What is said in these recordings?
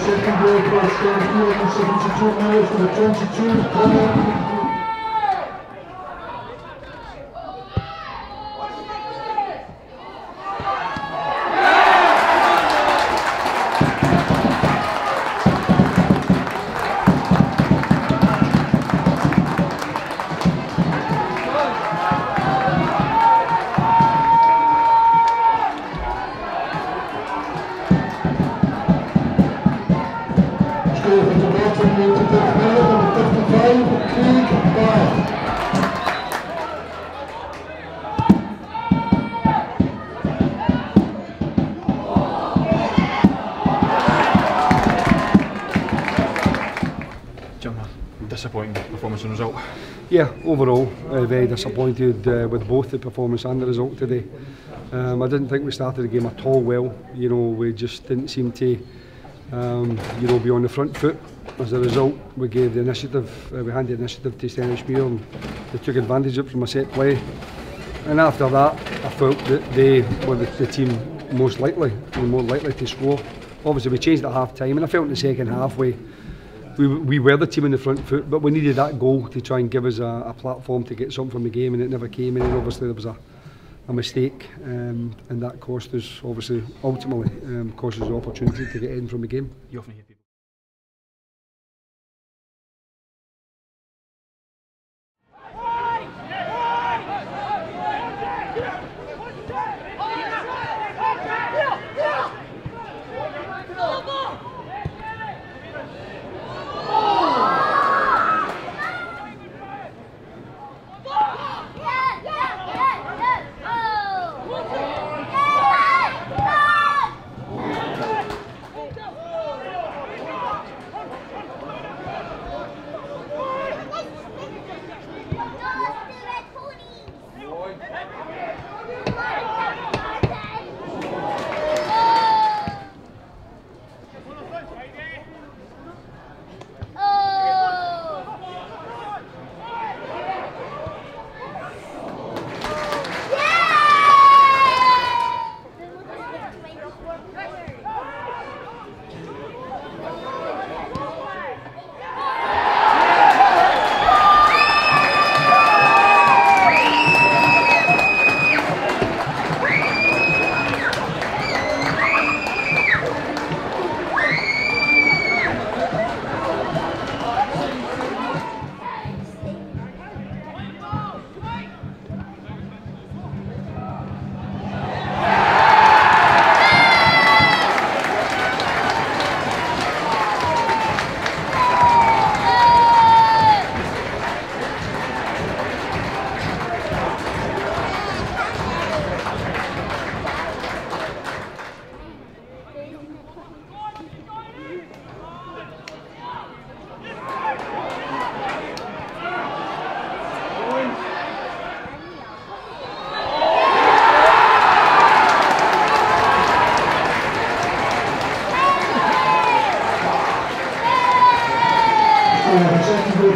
Second goal for Stenhousemuir, 72 minutes for the 22. Disappointing performance and result. Yeah, overall very disappointed with both the performance and the result today. I didn't think we started the game at all well. You know, we just didn't seem to you know, be on the front foot. As a result, we gave the initiative, we handed the initiative to Stenhousemuir, and they took advantage of it from a set play. And after that, I felt that they were the team more likely to score. Obviously, we changed at half time, and I felt in the second half we were the team in the front foot, but we needed that goal to try and give us a platform to get something from the game, and it never came. And then obviously there was a mistake, and that cost us, obviously, ultimately cost us the opportunity to get in from the game. You often hear people.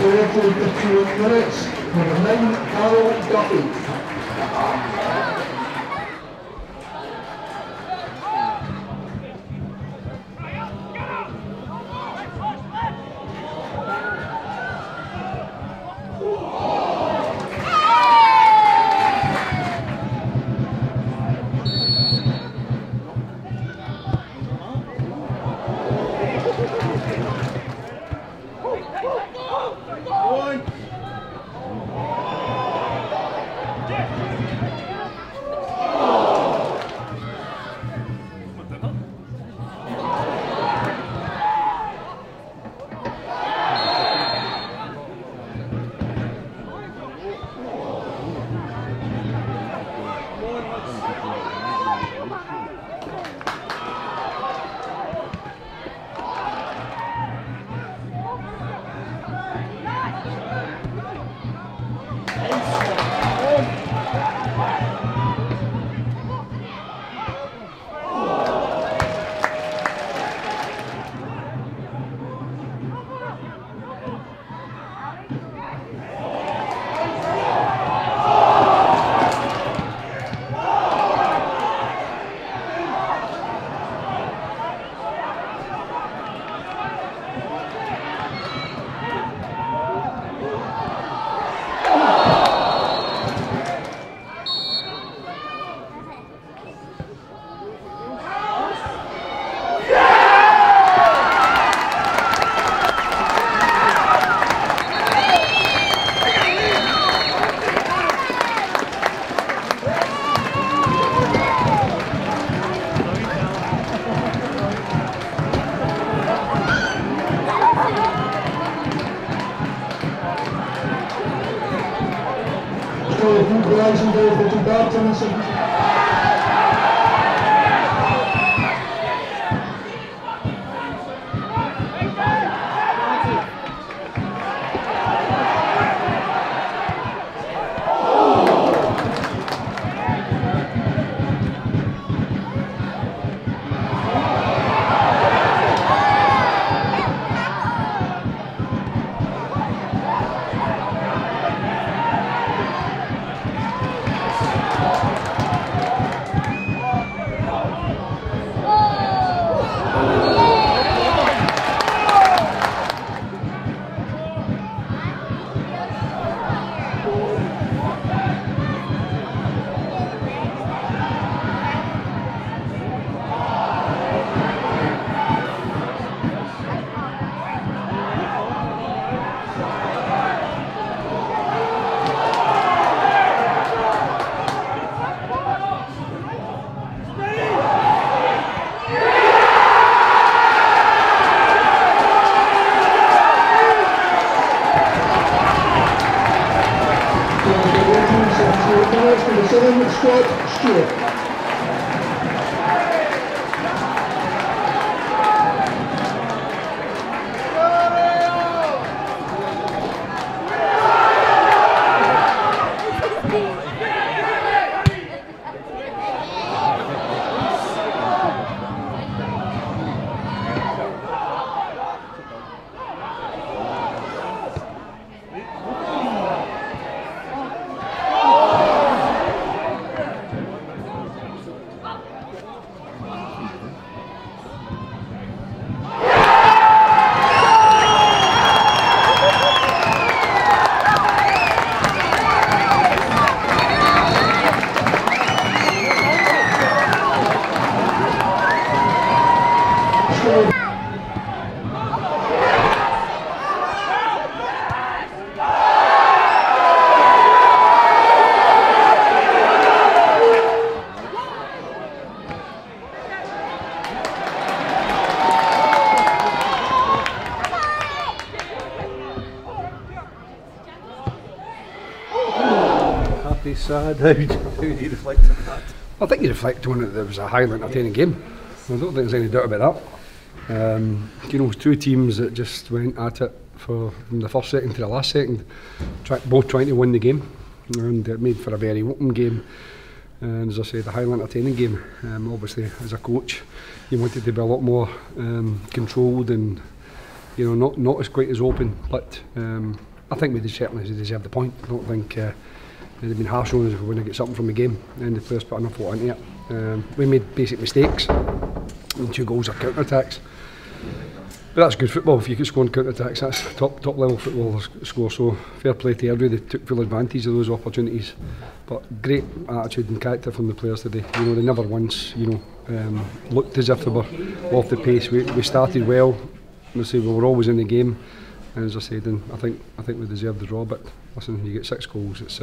Airdrie 51 minutes, number 9, CALUM DUFFY. second equalising goal for Dumbarton and second. Squad, Stewart. Sad. How do you reflect on that? I think you reflect on it that it was a highly entertaining game. I don't think there's any doubt about that. You know, two teams that just went at it from the first second to the last second, both trying to win the game, and it made for a very open game. And as I said, a highly entertaining game. Obviously, as a coach, you wanted to be a lot more controlled and, you know, not as quite as open. But I think we certainly deserved the point. I don't think they've been harsh on us if we're going to get something from the game, and the players put enough thought into it. We made basic mistakes, and 2 goals are counter-attacks. But that's good football. If you can score on counter-attacks, that's top level football score. So fair play to Airdrie, they took full advantage of those opportunities. But great attitude and character from the players today. You know, they never once, you know, looked as if they were off the pace. We started well. We were always in the game, and as I said, and I think we deserved the draw. But listen, you get 6 goals. It's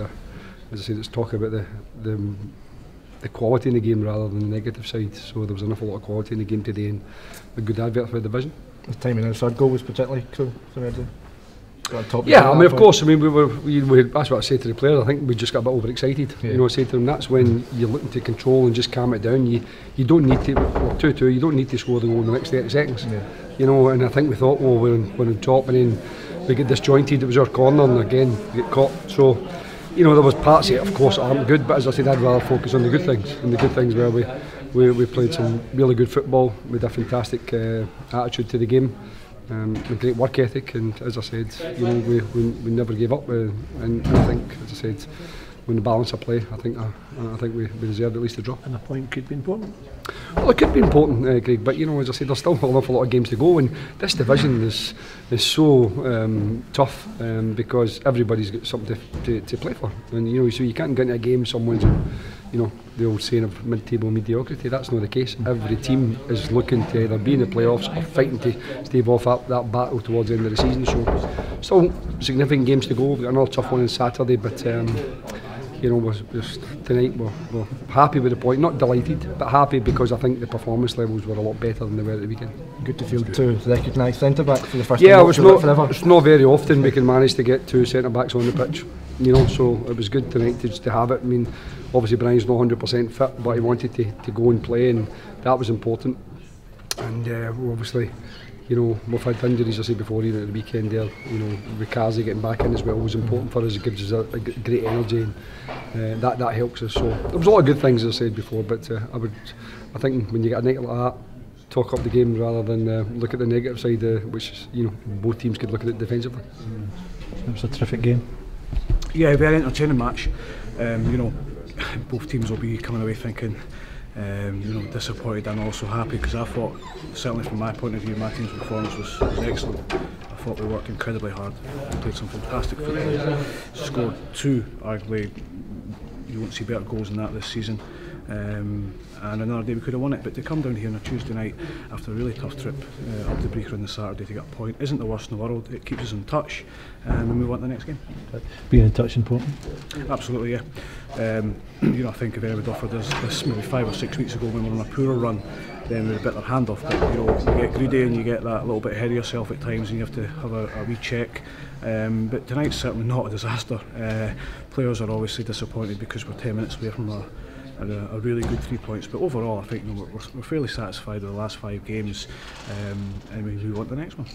as I said, it's talk about the quality in the game rather than the negative side. So there was an awful lot of quality in the game today, and a good advert for the division. The timing of the third goal was particularly cool from Airdrie. Yeah, I mean, of course. I mean, we that's what I said to the players. I think we just got a bit overexcited. Yeah. You know, I said to them, that's when you're looking to control and just calm it down. You don't need to, 2-2. You don't need to score the goal in the next 30 seconds. Yeah. You know, and I think we thought, well, we're on top, and then we get disjointed. It was our corner, and again we get caught. So, you know, there was parts of it, of course, aren't good, but as I said, I'd rather focus on the good things, and the good things where we played some really good football with a fantastic attitude to the game, a great work ethic, and as I said, you know, we never gave up, and I think, as I said, when the balance of play, I think we deserved at least a draw. And a point could be important. Well, it could be important, Greg, but you know, as I said, there's still an awful lot of games to go, and this division is so tough because everybody's got something to play for, and you know, so you can't get into a game someone's, you know, the old saying of mid-table mediocrity. That's not the case. Every team is looking to either be in the playoffs or fighting to stave off that battle towards the end of the season. So still significant games to go. We've got another tough one on Saturday, but you know, tonight we're happy with the point, not delighted, but happy because I think the performance levels were a lot better than they were at the weekend. Good to feel two recognised centre-back for the first time. Yeah, it's not very often we can manage to get two centre-backs on the pitch, you know, so it was good tonight to have it. I mean, obviously Brian's not 100% fit, but he wanted to go and play, and that was important. And obviously, you know, we've had injuries, I said before, even at the weekend there. You know, Rikazi getting back in as well was important for us. It gives us a great energy, and that helps us. So there was a lot of good things, as I said before, but I think when you get a night like that, talk up the game rather than look at the negative side, which is, you know, both teams could look at it defensively. It was a terrific game. Yeah, very entertaining match. You know, both teams will be coming away thinking, you know, disappointed and also happy, because I thought, certainly from my point of view, my team's performance was excellent. I thought we worked incredibly hard, we played some fantastic football, scored two, arguably you won't see better goals than that this season. And another day we could have won it, but to come down here on a Tuesday night after a really tough trip up the Breaker on the Saturday to get a point isn't the worst in the world. It keeps us in touch and we move on to the next game. Being in touch important? Absolutely, yeah. You know, I think if anyone had offered us this maybe 5 or 6 weeks ago when we were on a poorer run, then we'd have bit their hand off. But you know, you get greedy and you get that little bit ahead of yourself at times, and you have to have a wee check. But tonight's certainly not a disaster. Players are obviously disappointed because we're 10 minutes away from a really good 3 points, but overall I think, you know, we're fairly satisfied with the last 5 games, and we move on to the next one.